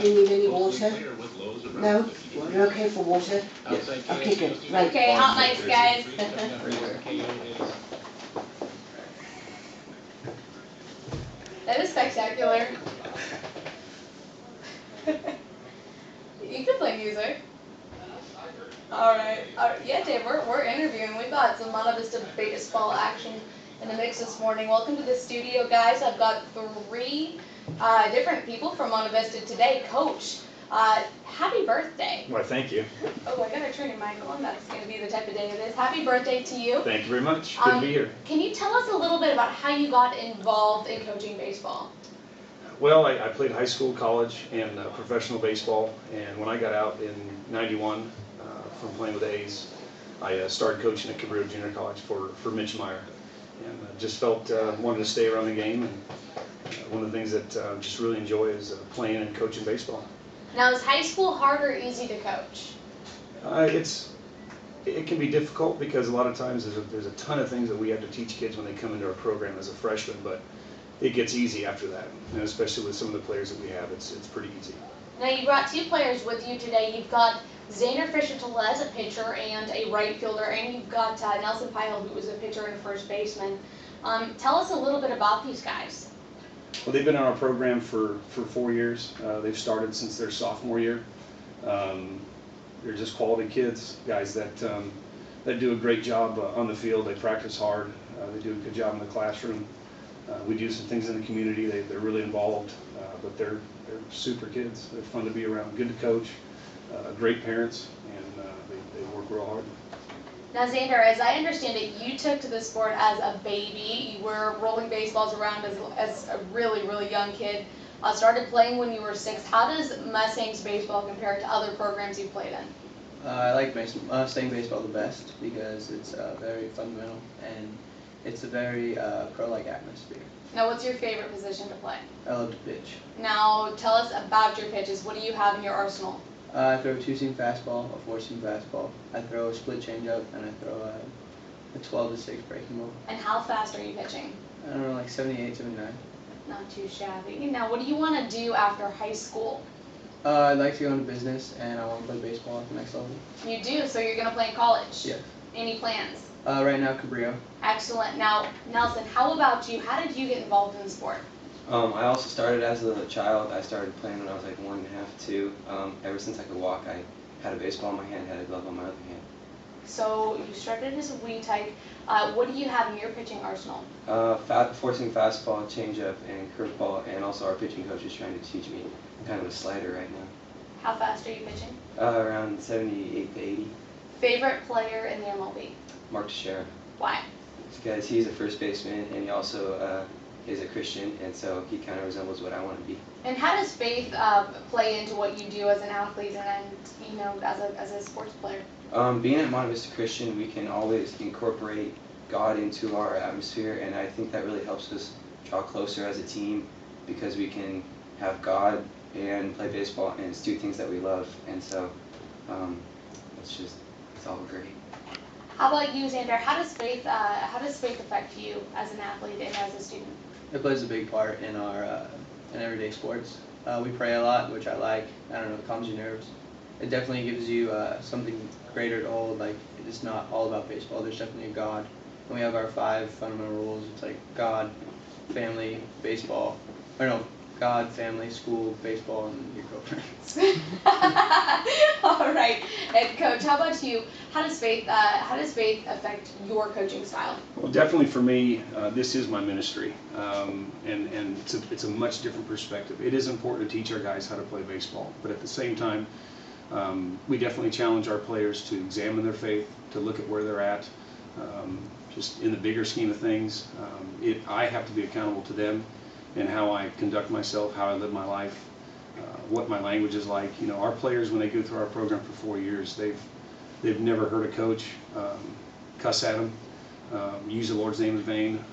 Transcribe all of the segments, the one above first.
Do you need any water? No? You're okay for water? Okay, good. Right. Okay, hot mics, guys. That is spectacular. You can play music. All right. Yeah, Dave, we're interviewing. We've got some Monte Vista baseball action in the mix this morning. Welcome to the studio, guys. I've got three different people from Monte Vista today. Coach, happy birthday. Well, thank you. Oh, I gotta turn your mic on. That's gonna be the type of day it is. Happy birthday to you. Thank you very much. Good to be here. Can you tell us a little bit about how you got involved in coaching baseball? Well, I played high school, college, and professional baseball. And when I got out in '91 from playing with A's, I started coaching at Cabrillo Junior College for Mitch Meyer. And just felt wanted to stay around the game. And one of the things that I just really enjoy is playing and coaching baseball. Now, is high school hard or easy to coach? It can be difficult because a lot of times there's a ton of things that we have to teach kids when they come into our program as a freshman, but it gets easy after that, and especially with some of the players that we have, it's pretty easy. Now, you brought two players with you today. You've got Zander Fischer-Tellez, a pitcher and a right fielder, and you've got Nelson Pyle, who was a pitcher and a first baseman. Tell us a little bit about these guys. Well, they've been in our program for 4 years. They've started since their sophomore year. They're just quality kids, guys that do a great job on the field. They practice hard. They do a good job in the classroom. We do some things in the community. They're really involved, but they're super kids. They're fun to be around, good to coach, great parents, and they work real hard. Now, Zander, as I understand it, you took to the sport as a baby. You were rolling baseballs around as a really, really young kid. Started playing when you were 6. How does Mustangs baseball compare to other programs you've played in? I like Mustang baseball the best because it's very fundamental and it's a very pro-like atmosphere. Now, what's your favorite position to play? I love to pitch. Now, tell us about your pitches. What do you have in your arsenal? I throw a 2-seam fastball, a 4-seam fastball. I throw a split changeup, and I throw a 12-6 breaking ball. And how fast are you pitching? I don't know, like 78, 79. Not too shabby. Now, what do you want to do after high school? I'd like to go into business, and I want to play baseball at the next level. You do, so you're going to play in college? Yeah. Any plans? Right now, Cabrillo. Excellent. Now, Nelson, how about you? How did you get involved in the sport? I also started as a child. I started playing when I was like 1 1/2, 2. Ever since I could walk, I had a baseball in my hand, had a glove on my other hand. So you started as a wee type. What do you have in your pitching arsenal? 4-seam fastball, changeup, and curveball, and also our pitching coach is trying to teach me kind of a slider right now. How fast are you pitching? Around 78 to 80. Favorite player in the MLB? Mark Teixeira. Why? Because he's a first baseman, and he also is a Christian, and so he kind of resembles what I want to be. And how does faith play into what you do as an athlete and as a sports player? Being at Monte Vista Christian, we can always incorporate God into our atmosphere, and I think that really helps us draw closer as a team because we can have God and play baseball and do things that we love, and so it's all great. How about you, Zander? How does faith affect you as an athlete and as a student? It plays a big part in our in everyday sports. We pray a lot, which I like. I don't know, it calms your nerves. It definitely gives you something greater to hold. Like, it's not all about baseball. There's definitely a God. And we have our 5 fundamental rules. It's like God, family, baseball. Or no, God, family, school, baseball, and your girlfriend. All right. And Coach, how about you? How does faith affect your coaching style? Well, definitely for me, this is my ministry, and it's a much different perspective. It is important to teach our guys how to play baseball, but at the same time, we definitely challenge our players to examine their faith, to look at where they're at, just in the bigger scheme of things. I have to be accountable to them and how I conduct myself, how I live my life, what my language is like. You know, our players, when they go through our program for 4 years, they've never heard a coach cuss at them, use the Lord's name in vain,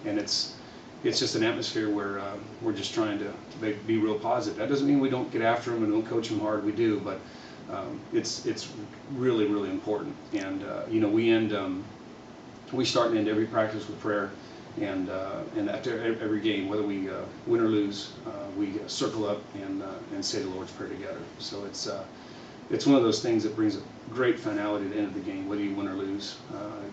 and it's just an atmosphere where we're just trying to be real positive. That doesn't mean we don't get after them and don't coach them hard. We do, but it's really, really important. And you know, we start and end every practice with prayer, And after every game, whether we win or lose, we circle up and say the Lord's Prayer together. So it's one of those things that brings a great finality to the end of the game, whether you win or lose.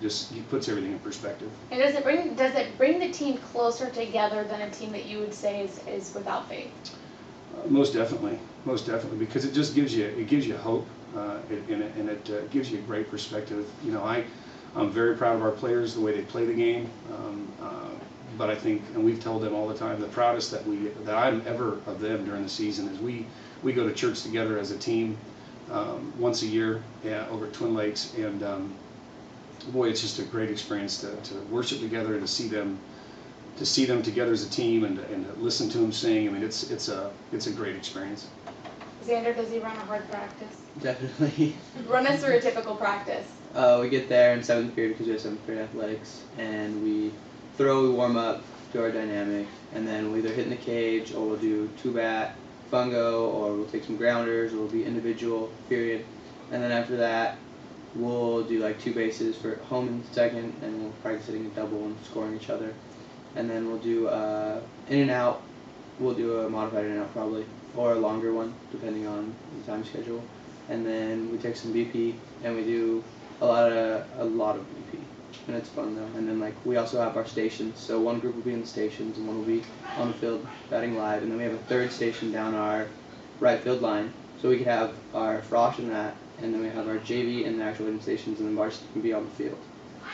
It puts everything in perspective. And does it bring the team closer together than a team that you would say is without faith? Most definitely, because it just gives you hope, and it gives you a great perspective. I'm very proud of our players, the way they play the game. But I think, and we've told them all the time, the proudest that I'm ever of them during the season is we go to church together as a team once a year over at Twin Lakes, and boy, it's just a great experience to worship together and to see them together as a team and to listen to them sing. I mean, it's a great experience. Zander, does he run a hard practice? Definitely. Run us through a typical practice. We get there in 7th period because we have 7th period athletics, and we warm up, do our dynamic, and then we'll either hit in the cage, or we'll do 2-bat, fungo, or we'll take some grounders, or we'll be individual period, and then after that, we'll do like 2 bases for home and second, and we'll practice hitting a double and scoring each other, and then we'll do in and out. We'll do a modified in and out probably, or a longer one depending on the time schedule, and then we take some BP and we do a lot of BP, and it's fun though. And then we also have our stations, so one group will be in the stations and one will be on the field batting live, and then we have a third station down our right field line, so we can have our frosh in that, and then we have our JV in the actual hitting stations, and then varsity can be on the field.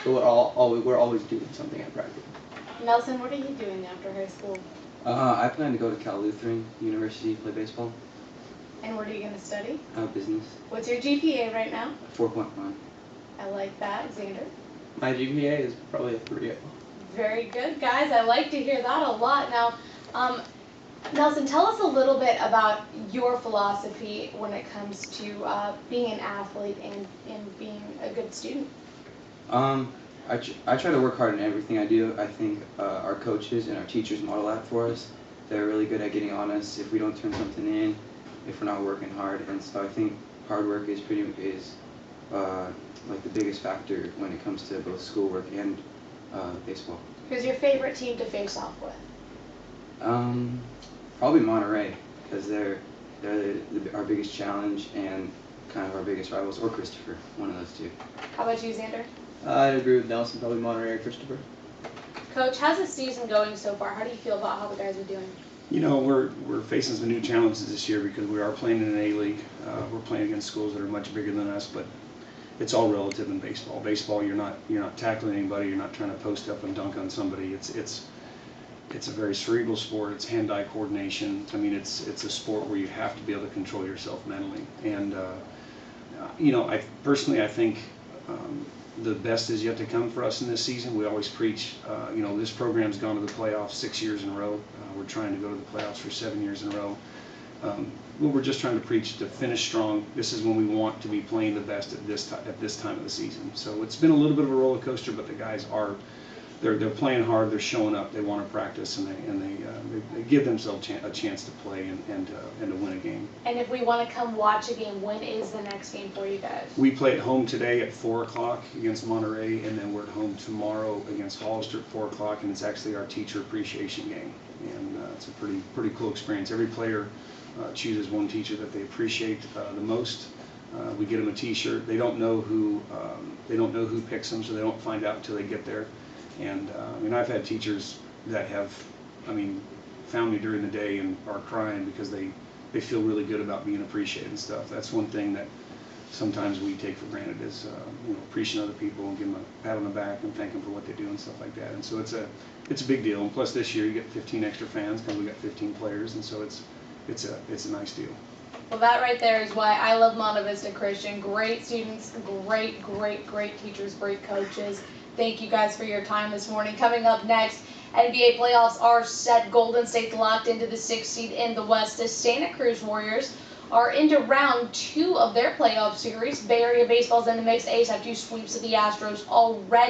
So we're always doing something at practice. Nelson, what are you doing after high school? I plan to go to Cal Lutheran University to play baseball. And what are you going to study? Business. What's your GPA right now? 4.1. I like that. Xander? My GPA is probably a 3.0. Very good, guys. I like to hear that a lot. Now, Nelson, tell us a little bit about your philosophy when it comes to being an athlete and being a good student. I try to work hard in everything I do. I think our coaches and our teachers model that for us. They're really good at getting on us if we don't turn something in, if we're not working hard. And so I think hard work is like the biggest factor when it comes to both schoolwork and baseball. Who's your favorite team to face off with? Probably Monterey, because they're our biggest challenge and kind of our biggest rivals, or Christopher, one of those two. How about you, Xander? I'd agree with Nelson, probably Monterey or Christopher. Coach, how's the season going so far? How do you feel about how the guys are doing? We're facing some new challenges this year because we are playing in an A-League. We're playing against schools that are much bigger than us, but it's all relative in baseball. Baseball, you're not tackling anybody. You're not trying to post up and dunk on somebody. It's a very cerebral sport. It's hand-eye coordination. I mean, it's a sport where you have to be able to control yourself mentally. And I personally think the best is yet to come for us in this season. We always preach, this program's gone to the playoffs 6 years in a row. We're trying to go to the playoffs for 7 years in a row. We're just trying to preach to finish strong. This is when we want to be playing the best at this time of the season. So it's been a little bit of a roller coaster, but the guys they're playing hard. They're showing up. They want to practice, and they give themselves a chance to play and to win a game. And if we want to come watch a game, when is the next game for you guys? We play at home today at 4 o'clock against Monterey, and then we're at home tomorrow against Hollister at 4 o'clock, and it's actually our teacher appreciation game. And it's a pretty cool experience. Every player chooses one teacher that they appreciate the most. We get them a T-shirt. They don't know who picks them, so they don't find out until they get there. And I've had teachers that have, found me during the day and are crying because they feel really good about being appreciated and stuff. That's one thing that sometimes we take for granted is appreciating other people and give them a pat on the back and thank them for what they do and stuff like that. And so it's a big deal. And plus this year you get 15 extra fans because we got 15 players, and so it's a nice deal. Well, that right there is why I love Monte Vista Christian. Great students, great teachers, great coaches. Thank you guys for your time this morning. Coming up next, NBA playoffs are set. Golden State's locked into the 6th seed in the West. The Santa Cruz Warriors are into round 2 of their playoff series. Bay Area baseball's in the mix. A's have 2 sweeps of the Astros already.